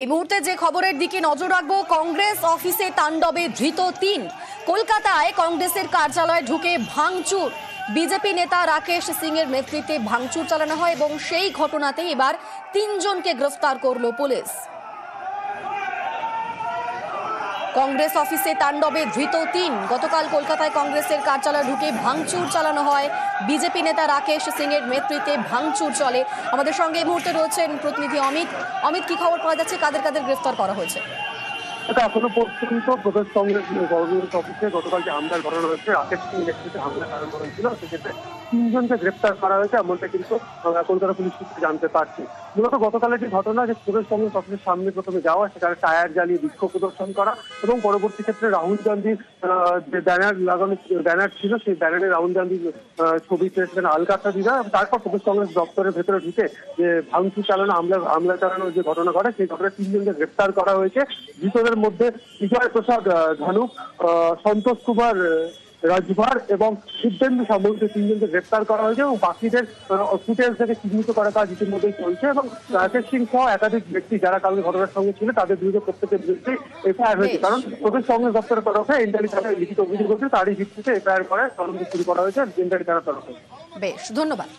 এই মুহূর্তে যে খবরের দিকে নজর রাখবো, কংগ্রেস অফিসে তাণ্ডবে ধৃত ৩। কলকাতায় কংগ্রেসের কার্যালয়ে ঢুকে ভাঙচুর। বিজেপি নেতা রাকেশ সিং এর নেতৃত্বে ভাঙচুর চালানো হয় এবং সেই ঘটনাতে এবার ৩ জনকে গ্রেফতার করলো পুলিশ। কংগ্রেস অফিসে তাণ্ডবে ধৃত ৩। গতকাল কলকাতায় কংগ্রেসের কার্যালয়ে ঢুকে ভাঙচুর চালানো হয়। বিজেপি নেতা রাকেশ সিং এর নেতৃত্বে ভাঙচুর চলে। আমাদের সঙ্গে এই মুহূর্তে রয়েছেন প্রতিনিধি অমিত। অমিত, কি খবর পাওয়া যাচ্ছে? কাদের কাদের গ্রেফতার করা হয়েছে? এখনো পর্যন্ত প্রদেশ কংগ্রেস অফিসে গতকাল যে হামলার ঘটনা হয়েছে, রাকেশ সিং নেতৃত্বে হামলা চালানো হয়েছিল, সেক্ষেত্রে ৩ জনকে গ্রেফতার করা হয়েছে এমনটা কিন্তু কলকাতা পুলিশ সূত্রে জানতে পারছি। মূলত গতকালের যে ঘটনা, যে প্রদেশ কংগ্রেস অফিসের সামনে প্রথমে যাওয়া, সেখানে টায়ার জ্বালিয়ে বিক্ষোভ প্রদর্শন করা এবং পরবর্তী ক্ষেত্রে রাহুল গান্ধীর যে ব্যানার ছিল, সেই ব্যানারে রাহুল গান্ধীর ছবিতে সেখানে আলকাতরা দিবা, তারপর প্রদেশ কংগ্রেস দপ্তরের ভেতরে ঢুকে যে ভাঙচুর চালানো, হামলা চালানোর যে ঘটনা ঘটে, সেই ঘটনায় ৩ জনকে গ্রেফতার করা হয়েছে। ধৃতদের মধ্যে বিজয় প্রসাদ ধানুক, সন্তোষ কুমার রাজভার এবং সিদ্ধেন্দু সামন্ত ৩ জনকে গ্রেফতার করা হয়েছে এবং বাকিদের ফুটেজ থেকে চিহ্নিত করার কাজ ইতিমধ্যেই চলছে এবং রাকেশ সিং সহ একাধিক ব্যক্তি যারা কালকে ঘটনার সঙ্গে ছিল, তাদের বিরুদ্ধে প্রত্যেকের বিরুদ্ধে এফআইআর হয়েছে। কারণ প্রদেশ কংগ্রেস দপ্তরের তরফে এনটারি থানায় লিখিত অভিযোগ হচ্ছে, তারই ভিত্তিতে এফআইআর করে তদন্ত শুরু করা হয়েছে এনটারি থানার তরফে। বেশ, ধন্যবাদ।